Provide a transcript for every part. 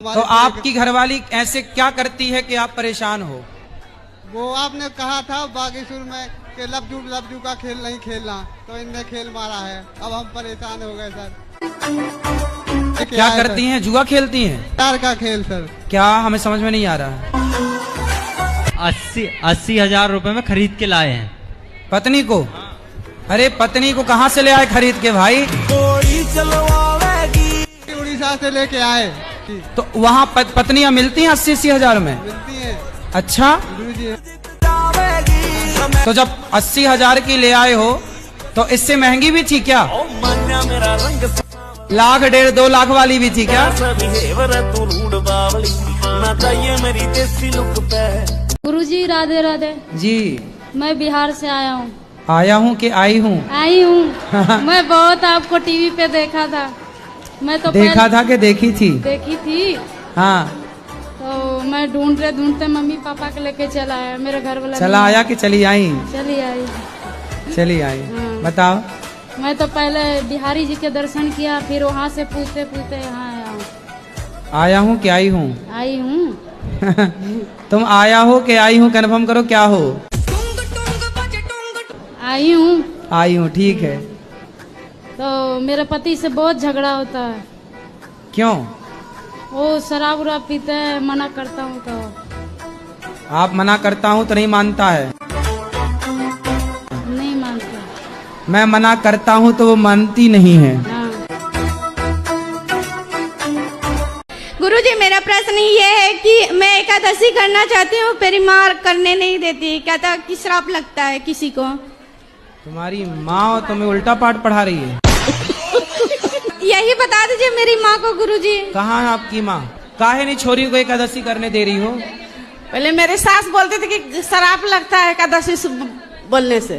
तो आपकी घरवाली ऐसे क्या करती है कि आप परेशान हो? वो आपने कहा था बागेश्वर में कि लबजू का खेल नहीं खेलना, तो इनने खेल मारा है। अब हम परेशान हो गए सर। क्या करती हैं? जुआ खेलती हैं? तार का खेल सर। क्या, हमें समझ में नहीं आ रहा। 80,000 रुपए में खरीद के लाए हैं पत्नी को? अरे पत्नी को कहाँ से ले आए खरीद के भाई? उड़ीसा से लेके आए। तो वहाँ पत्नियां मिलती हैं 80-80 हजार में? मिलती है। अच्छा, गुरुजी। तो जब 80 हजार की ले आए हो तो इससे महंगी भी थी क्या? 1 1.5 2 लाख वाली भी थी क्या? गुरुजी राधे राधे जी। मैं बिहार से आया हूँ। आया हूँ कि आई हूँ? आई हूँ। मैं बहुत आपको टीवी पे देखा था। मैं तो देखा था कि देखी थी? देखी थी। हाँ। तो मैं ढूंढते मम्मी पापा के लेके चला आया। मेरे घर वाला चला आया कि चली आई? चली आई। चली आई। हाँ। बताओ। मैं तो पहले बिहारी जी के दर्शन किया, फिर वहाँ से पूछते पूछते यहाँ आया हूँ। आया हूँ कि आई हूँ? आई हूँ। तुम आया हो कि आई हूँ, कन्फर्म करो क्या हो? आई हूँ। आई हूँ, ठीक है। तो मेरे पति से बहुत झगड़ा होता है। क्यों? वो शराब उराब पीते हैं, मना करता हूँ तो। आप मना करता हूँ तो नहीं मानता है? नहीं मानता। मैं मना करता हूँ तो वो मानती नहीं है। हाँ। गुरुजी, मेरा प्रश्न ये है कि मैं एकादशी करना चाहती हूँ, मेरी माँ करने नहीं देती, कहता कि श्राप लगता है किसी को। तुम्हारी माँ तुम्हें उल्टा पाठ पढ़ा रही है? यही बता दीजिए मेरी माँ को गुरुजी। कहाँ है आपकी माँ? काहे नहीं छोरी को एकादशी करने दे रही हो? पहले मेरे सास बोलते थे कि श्राप लगता है एकादशी बोलने से।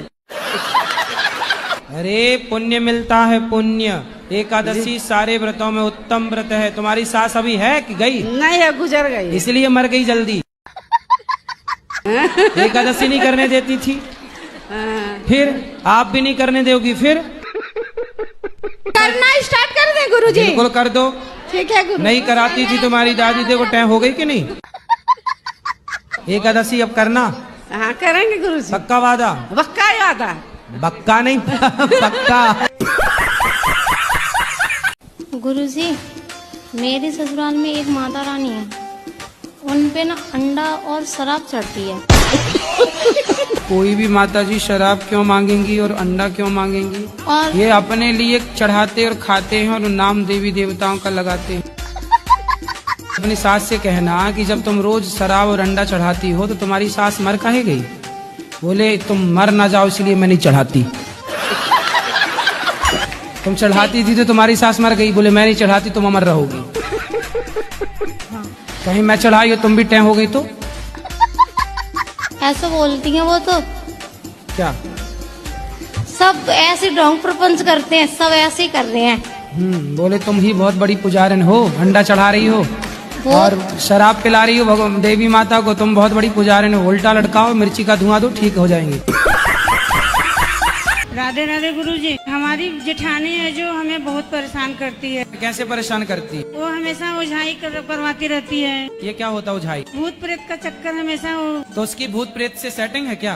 अरे पुण्य मिलता है, पुण्य। एकादशी सारे व्रतों में उत्तम व्रत है। तुम्हारी सास अभी है कि गई? नहीं है, गुजर गई। इसलिए मर गई जल्दी। एकादशी नहीं करने देती थी, फिर आप भी नहीं करने दोगी? फिर करना स्टार्ट कर दे गुरुजी। बिल्कुल कर दो। ठीक है गुरु। नहीं कराती थी तुम्हारी दादी, देखो टाइम हो गई कि नहीं? एकादशी अब करना। हाँ करेंगे गुरुजी। पक्का वादा? पक्का याद है। बक्का नहीं पक्का। गुरुजी, मेरे ससुराल में एक माता रानी है, उन पे ना अंडा और शराब चढ़ती है। कोई भी माता जी शराब क्यों मांगेंगी और अंडा क्यों मांगेंगी? और ये अपने लिए चढ़ाते और खाते हैं और नाम देवी देवताओं का लगाते हैं। अपनी सास से कहना कि जब तुम रोज शराब और अंडा चढ़ाती हो तो तुम्हारी सास मर काहे गई? बोले तुम मर ना जाओ इसलिए मैं नहीं चढ़ाती। तुम चढ़ाती थी तो तुम्हारी सास मर गई। बोले मैं नहीं चढ़ाती, तुम अमर रहोगी। कहीं मैं चढ़ाई हो तुम भी टैं हो गई तो? ऐसा बोलती हैं वो तो। क्या? सब ऐसे ढोंग प्रपंच करते हैं, सब ऐसे ही कर रहे हैं। बोले तुम ही बहुत बड़ी पुजारन हो, अंडा चढ़ा रही हो और शराब पिला रही हो देवी माता को। तुम बहुत बड़ी पुजारन हो। उल्टा लटकाओ, मिर्ची का धुआं दो, ठीक हो जाएंगे। राधे राधे गुरुजी। हमारी जेठानी है जो हमें बहुत परेशान करती है। कैसे परेशान करती? वो हमेशा ओझाई करवाती रहती है। ये क्या होता उझाई? भूत प्रेत का चक्कर हमेशा वो। तो उसकी भूत प्रेत से सेटिंग है क्या?